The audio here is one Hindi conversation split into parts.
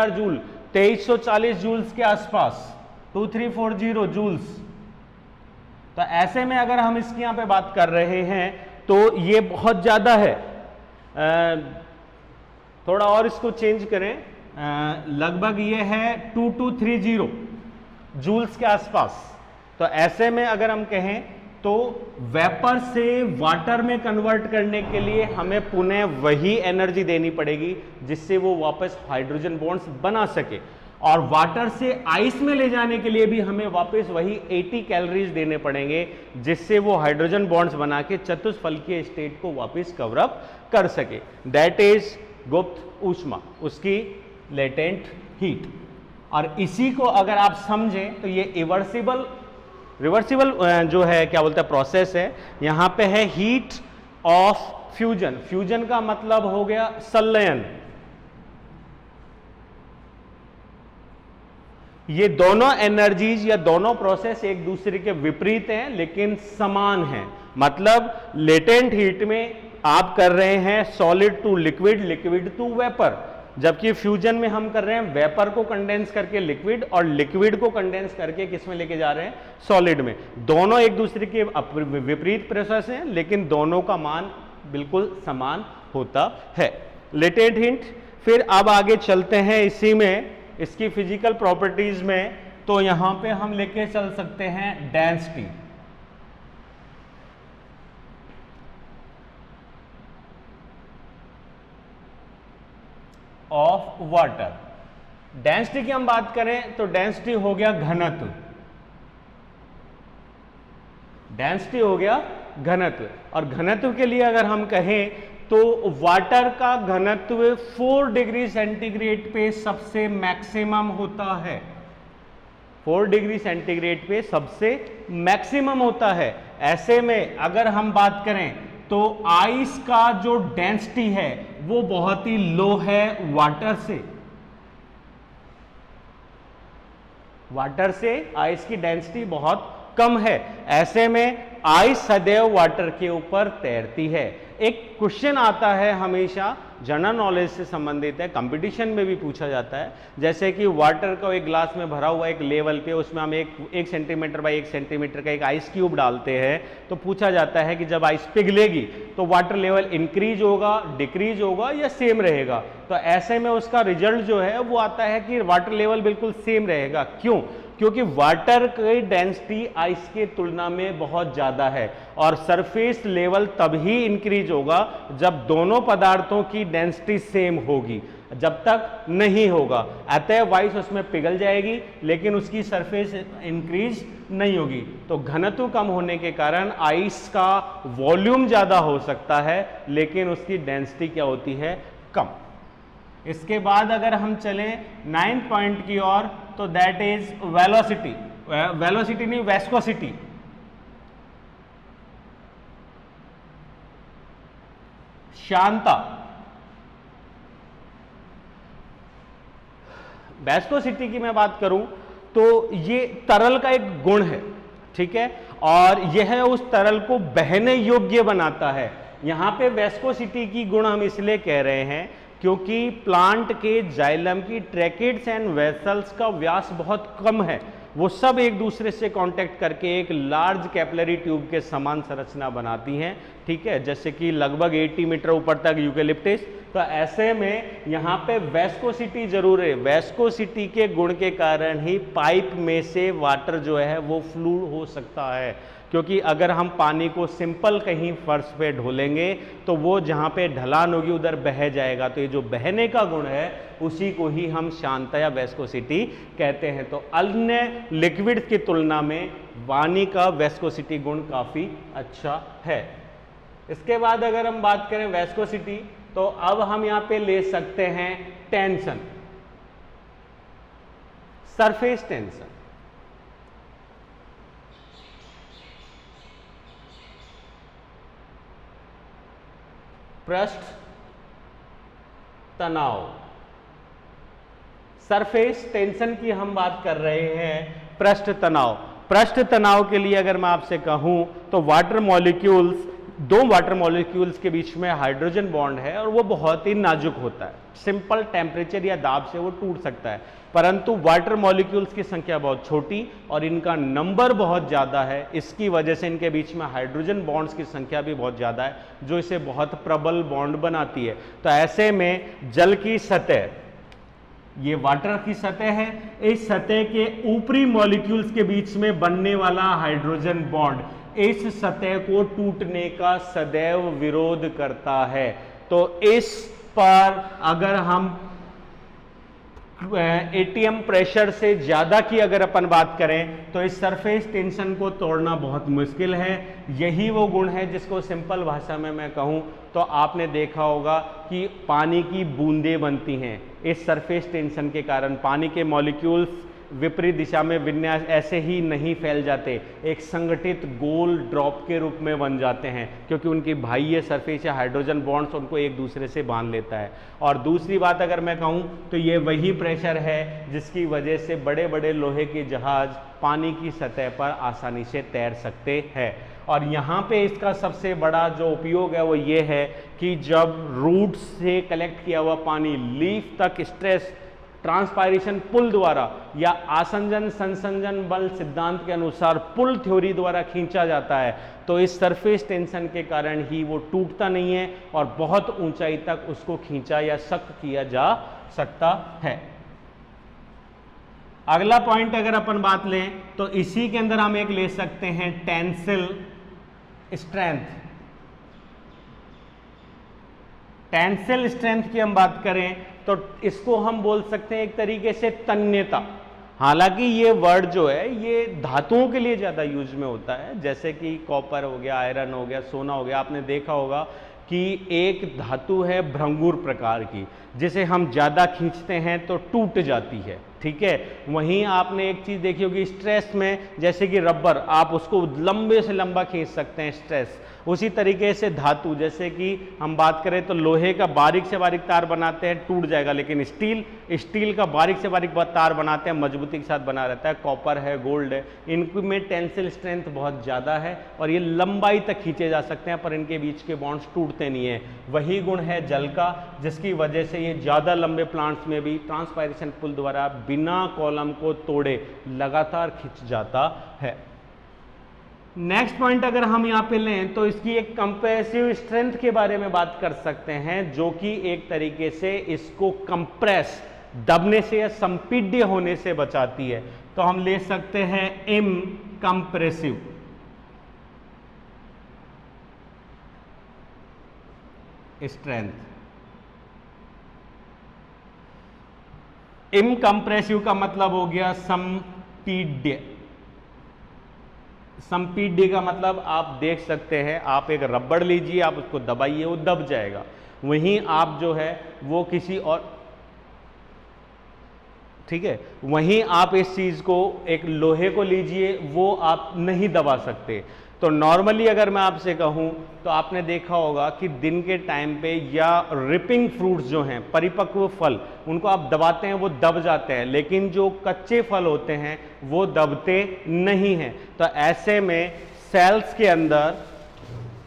जूल, 2340 जूल्स के आसपास, 2340 जूल्स। तो ऐसे में अगर हम इसकी यहां पे बात कर रहे हैं तो ये बहुत ज्यादा है। थोड़ा और इसको चेंज करें, लगभग ये है 2230 जूल्स के आसपास। तो ऐसे में अगर हम कहें तो वेपर से वाटर में कन्वर्ट करने के लिए हमें पुनः वही एनर्जी देनी पड़ेगी जिससे वो वापस हाइड्रोजन बॉन्ड्स बना सके, और वाटर से आइस में ले जाने के लिए भी हमें वापस वही 80 कैलोरीज देने पड़ेंगे जिससे वो हाइड्रोजन बॉन्ड्स बना के चतुष्फलकीय स्टेट को वापस कवर अप कर सके। दैट इज गुप्त ऊष्मा, उसकी लेटेंट हीट। और इसी को अगर आप समझें तो ये रिवर्सिबल जो है क्या बोलते हैं प्रोसेस है। यहां पे है हीट ऑफ फ्यूजन। फ्यूजन का मतलब हो गया संलयन। ये दोनों एनर्जीज या दोनों प्रोसेस एक दूसरे के विपरीत हैं लेकिन समान हैं। मतलब लेटेंट हीट में आप कर रहे हैं solid to liquid, liquid to vapour, जबकि फ्यूजन में हम कर रहे हैं वेपर को कंडेंस करके लिक्विड और लिक्विड को कंडेंस करके किस में लेके जा रहे हैं, सॉलिड में। दोनों एक दूसरे के विपरीत प्रोसेस हैं लेकिन दोनों का मान बिल्कुल समान होता है। Latent heat. फिर अब आगे चलते हैं इसी में, इसकी फिजिकल प्रॉपर्टीज में। तो यहां पे हम लेके चल सकते हैं डेंसिटी। Of water. डेंसिटी की हम बात करें तो डेंसिटी हो गया घनत्व, डेंसिटी हो गया घनत्व। और घनत्व के लिए अगर हम कहें तो वाटर का घनत्व 4 डिग्री सेंटीग्रेड पे सबसे मैक्सिमम होता है, 4 डिग्री सेंटीग्रेड पे सबसे मैक्सिमम होता है। ऐसे में अगर हम बात करें तो आइस का जो डेंसिटी है वो बहुत ही लो है वाटर से। वाटर से आइस की डेंसिटी बहुत कम है। ऐसे में आइस सदैव वाटर के ऊपर तैरती है। एक क्वेश्चन आता है हमेशा, जनरल नॉलेज से संबंधित है, कंपटीशन में भी पूछा जाता है। जैसे कि वाटर को एक ग्लास में भरा हुआ एक लेवल पे, उसमें हम एक सेंटीमीटर बाई 1 सेंटीमीटर का एक आइस क्यूब डालते हैं, तो पूछा जाता है कि जब आइस पिघलेगी तो वाटर लेवल इंक्रीज होगा, डिक्रीज होगा या सेम रहेगा। तो ऐसे में उसका रिजल्ट जो है वो आता है कि वाटर लेवल बिल्कुल सेम रहेगा। क्यों? क्योंकि वाटर की डेंसिटी आइस के तुलना में बहुत ज्यादा है और सरफेस लेवल तभी इंक्रीज होगा जब दोनों पदार्थों की डेंसिटी सेम होगी, जब तक नहीं होगा अतः आइस उसमें पिघल जाएगी लेकिन उसकी सरफेस इंक्रीज नहीं होगी। तो घनत्व कम होने के कारण आइस का वॉल्यूम ज्यादा हो सकता है लेकिन उसकी डेंसिटी क्या होती है, कम। इसके बाद अगर हम चलें 9th पॉइंट की ओर तो दैट इज वेलोसिटी। वेलोसिटी नहीं, वेस्कोसिटी। श्यानता। वेस्कोसिटी की मैं बात करूं तो ये तरल का एक गुण है, ठीक है, और यह उस तरल को बहने योग्य बनाता है। यहां पे वेस्कोसिटी की गुण हम इसलिए कह रहे हैं क्योंकि प्लांट के जाइलम की ट्रैकेट्स एंड वेसल्स का व्यास बहुत कम है। वो सब एक दूसरे से कांटेक्ट करके एक लार्ज कैपिलरी ट्यूब के समान संरचना बनाती हैं, ठीक है, जैसे कि लगभग 80 मीटर ऊपर तक यूकेलिप्टस। तो ऐसे में यहाँ पे वेस्कोसिटी जरूर है। वेस्कोसिटी के गुण के कारण ही पाइप में से वाटर जो है वो फ्लू हो सकता है, क्योंकि अगर हम पानी को सिंपल कहीं फर्श पे ढोलेंगे तो वो जहाँ पे ढलान होगी उधर बह जाएगा। तो ये जो बहने का गुण है उसी को ही हम शांता या वेस्कोसिटी कहते हैं। तो अन्य लिक्विड की तुलना में पानी का वेस्कोसिटी गुण काफ़ी अच्छा है। इसके बाद अगर हम बात करें वेस्कोसिटी तो अब हम यहाँ पे ले सकते हैं टेंशन, सरफेस टेंशन। पृष्ठ तनाव। सरफेस टेंशन की हम बात कर रहे हैं। पृष्ठ तनाव, पृष्ठ तनाव के लिए अगर मैं आपसे कहूं तो वाटर मॉलिक्यूल्स दो वाटर मॉलिक्यूल्स के बीच में हाइड्रोजन बॉन्ड है और वो बहुत ही नाजुक होता है, सिंपल टेम्परेचर या दाब से वो टूट सकता है, परंतु वाटर मॉलिक्यूल्स की संख्या बहुत छोटी और इनका नंबर बहुत ज़्यादा है, इसकी वजह से इनके बीच में हाइड्रोजन बॉन्ड्स की संख्या भी बहुत ज़्यादा है, जो इसे बहुत प्रबल बॉन्ड बनाती है। तो ऐसे में जल की सतह, ये वाटर की सतह है, इस सतह के ऊपरी मॉलिक्यूल्स के बीच में बनने वाला हाइड्रोजन बॉन्ड इस सतह को टूटने का सदैव विरोध करता है। तो इस पर अगर हम एटीएम प्रेशर से ज्यादा की अगर अपन बात करें तो इस सरफेस टेंशन को तोड़ना बहुत मुश्किल है। यही वो गुण है जिसको सिंपल भाषा में मैं कहूं तो आपने देखा होगा कि पानी की बूंदें बनती हैं इस सरफेस टेंशन के कारण। पानी के मॉलिक्यूल्स विपरीत दिशा में विन्यास ऐसे ही नहीं फैल जाते, एक संगठित गोल ड्रॉप के रूप में बन जाते हैं, क्योंकि उनकी बाह्य सरफेस या हाइड्रोजन बॉन्ड्स उनको एक दूसरे से बांध लेता है। और दूसरी बात अगर मैं कहूं तो ये वही प्रेशर है जिसकी वजह से बड़े बड़े लोहे के जहाज पानी की सतह पर आसानी से तैर सकते हैं। और यहाँ पे इसका सबसे बड़ा जो उपयोग है वो ये है कि जब रूट से कलेक्ट किया हुआ पानी लीफ तक स्ट्रेस ट्रांसपायरेशन पुल द्वारा या आसंजन संसंजन बल सिद्धांत के अनुसार पुल थ्योरी द्वारा खींचा जाता है, तो इस सरफेस टेंशन के कारण ही वो टूटता नहीं है और बहुत ऊंचाई तक उसको खींचा या सख्त किया जा सकता है। अगला पॉइंट अगर अपन बात लें तो इसी के अंदर हम एक ले सकते हैं टेंसिल स्ट्रेंथ। टेंसिल स्ट्रेंथ की हम बात करें तो इसको हम बोल सकते हैं एक तरीके से तन्यता। हालांकि ये वर्ड जो है ये धातुओं के लिए ज़्यादा यूज में होता है, जैसे कि कॉपर हो गया, आयरन हो गया, सोना हो गया। आपने देखा होगा कि एक धातु है भ्रंगुर प्रकार की, जिसे हम ज़्यादा खींचते हैं तो टूट जाती है, ठीक है। वहीं आपने एक चीज़ देखी होगी स्ट्रेस में, जैसे कि रबर, आप उसको लंबे से लंबा खींच सकते हैं स्ट्रेस। उसी तरीके से धातु, जैसे कि हम बात करें तो लोहे का बारीक से बारीक तार बनाते हैं टूट जाएगा, लेकिन स्टील का बारीक से बारीक तार बनाते हैं मजबूती के साथ बना रहता है। कॉपर है, गोल्ड है, इनमें टेंसिल स्ट्रेंथ बहुत ज़्यादा है और ये लंबाई तक खींचे जा सकते हैं, पर इनके बीच के बॉन्ड्स टूटते नहीं है। वही गुण है जल का, जिसकी वजह से ये ज़्यादा लंबे प्लांट्स में भी ट्रांसपायरेशन पुल द्वारा बिना कॉलम को तोड़े लगातार खिंच जाता है। नेक्स्ट पॉइंट अगर हम यहाँ पे लें तो इसकी एक कंप्रेसिव स्ट्रेंथ के बारे में बात कर सकते हैं, जो कि एक तरीके से इसको कंप्रेस, दबने से या संपीड्य होने से बचाती है। तो हम ले सकते हैं इनकंप्रेसिव स्ट्रेंथ। इनकंप्रेसिव का मतलब हो गया संपीड्य। संपीड्य का मतलब आप देख सकते हैं, आप एक रबड़ लीजिए, आप उसको दबाइए, वो दब जाएगा। वहीं आप जो है वो किसी और, ठीक है, वहीं आप इस चीज को, एक लोहे को लीजिए, वो आप नहीं दबा सकते। तो नॉर्मली अगर मैं आपसे कहूं तो आपने देखा होगा कि दिन के टाइम पे या रिपिंग फ्रूट्स जो हैं, परिपक्व फल, उनको आप दबाते हैं वो दब जाते हैं, लेकिन जो कच्चे फल होते हैं वो दबते नहीं हैं। तो ऐसे में सेल्स के अंदर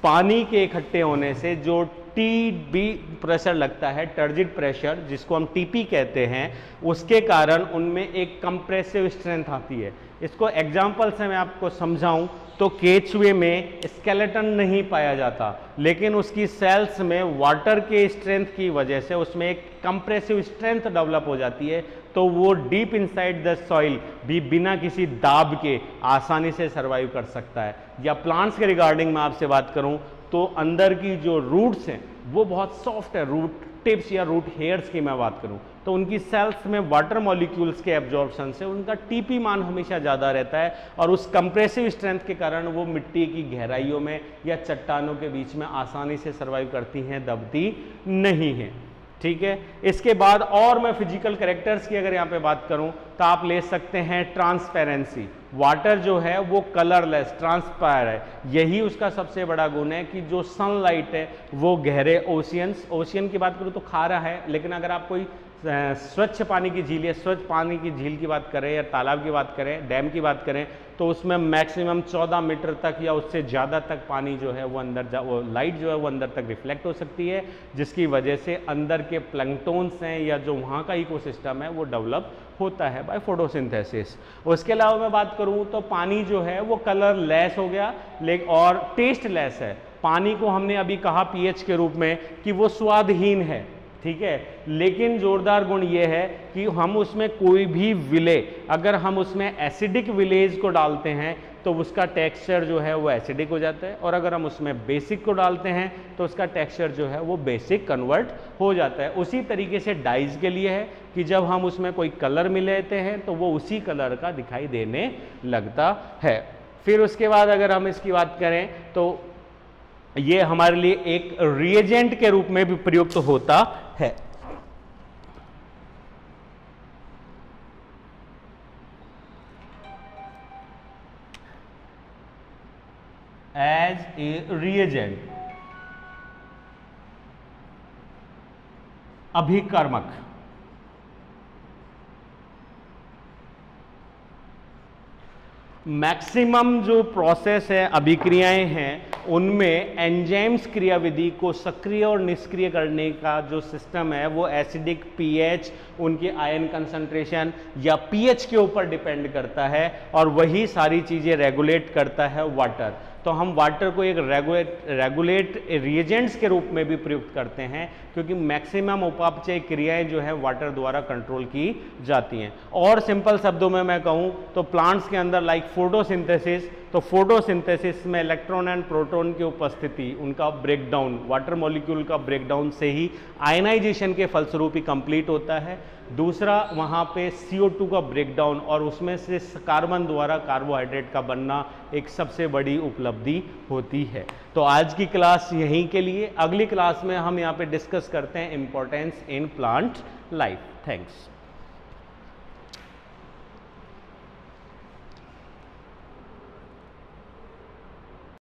पानी के इकट्ठे होने से जो टीबी प्रेशर लगता है, टर्जिड प्रेशर, जिसको हम टीपी कहते हैं, उसके कारण उनमें एक कंप्रेसिव स्ट्रेंथ आती है। इसको एग्जाम्पल से मैं आपको समझाऊं तो केचुए में स्केलेटन नहीं पाया जाता, लेकिन उसकी सेल्स में वाटर के स्ट्रेंथ की वजह से उसमें एक कंप्रेसिव स्ट्रेंथ डेवलप हो जाती है, तो वो डीप इनसाइड द सॉइल भी बिना किसी दाब के आसानी से सर्वाइव कर सकता है। या प्लांट्स के रिगार्डिंग में आपसे बात करूं तो अंदर की जो रूट्स हैं वो बहुत सॉफ्ट है, रूट टिप्स या रूट हेयर्स की मैं बात करूं तो उनकी सेल्स में वाटर मॉलिक्यूल्स के एब्जॉर्प्शन से उनका टीपी मान हमेशा ज़्यादा रहता है और उस कंप्रेसिव स्ट्रेंथ के कारण वो मिट्टी की गहराइयों में या चट्टानों के बीच में आसानी से सर्वाइव करती हैं, दबती नहीं हैं, ठीक है। इसके बाद और मैं फिजिकल कैरेक्टर्स की अगर यहाँ पे बात करूँ तो आप ले सकते हैं ट्रांसपेरेंसी। वाटर जो है वो कलरलेस, ट्रांसपायर है, यही उसका सबसे बड़ा गुण है कि जो सनलाइट है वो गहरे ओशियन की बात करूँ तो खारा है, लेकिन अगर आप कोई स्वच्छ पानी की झील या स्वच्छ पानी की झील की बात करें या तालाब की बात करें, डैम की बात करें, तो उसमें मैक्सिमम 14 मीटर तक या उससे ज़्यादा तक पानी जो है वो अंदर वो लाइट जो है वो अंदर तक रिफ्लेक्ट हो सकती है, जिसकी वजह से अंदर के प्लैंक्टन्स हैं या जो वहाँ का इकोसिस्टम है वो डेवलप होता है बाय फोटोसिंथेसिस। उसके अलावा मैं बात करूँ तो पानी जो है वो कलर लेस हो गया लेकिन और टेस्ट लेस है। पानी को हमने अभी कहा पीएच के रूप में कि वो स्वादहीन है, ठीक है, लेकिन जोरदार गुण ये है कि हम उसमें कोई भी विले, अगर हम उसमें एसिडिक विलेज को डालते हैं तो उसका टेक्सचर जो है वो एसिडिक हो जाता है, और अगर हम उसमें बेसिक को डालते हैं तो उसका टेक्सचर जो है वो बेसिक कन्वर्ट हो जाता है। उसी तरीके से डाइज के लिए है कि जब हम उसमें कोई कलर मिलाते हैं तो वो उसी कलर का दिखाई देने लगता है। फिर उसके बाद अगर हम इसकी बात करें तो ये हमारे लिए एक रिएजेंट के रूप में भी प्रयुक्त होता है। एज ए रिएजेंट, अभिकर्मक। मैक्सिमम जो प्रोसेस है, अभिक्रियाएं हैं, उनमें एंजाइम्स क्रियाविधि को सक्रिय और निष्क्रिय करने का जो सिस्टम है वो एसिडिक पीएच, उनके आयन कंसंट्रेशन या पीएच के ऊपर डिपेंड करता है, और वही सारी चीज़ें रेगुलेट करता है वाटर। तो हम वाटर को एक रेगुलेट रिएजेंट्स के रूप में भी प्रयुक्त करते हैं, क्योंकि मैक्सिमम उपापचय क्रियाएं जो है वाटर द्वारा कंट्रोल की जाती हैं। और सिंपल शब्दों में मैं कहूँ तो प्लांट्स के अंदर लाइक फोटोसिंथेसिस, तो फोटोसिंथेसिस में इलेक्ट्रॉन एंड प्रोटॉन की उपस्थिति, उनका ब्रेकडाउन, वाटर मॉलिक्यूल का ब्रेकडाउन से ही आयनाइजेशन के फलस्वरूप ही कंप्लीट होता है। दूसरा वहाँ पे CO2 का ब्रेकडाउन और उसमें से कार्बन द्वारा कार्बोहाइड्रेट का बनना एक सबसे बड़ी उपलब्धि होती है। तो आज की क्लास यहीं के लिए, अगली क्लास में हम यहाँ पे डिस्कस करते हैं importance in plant life. Thanks.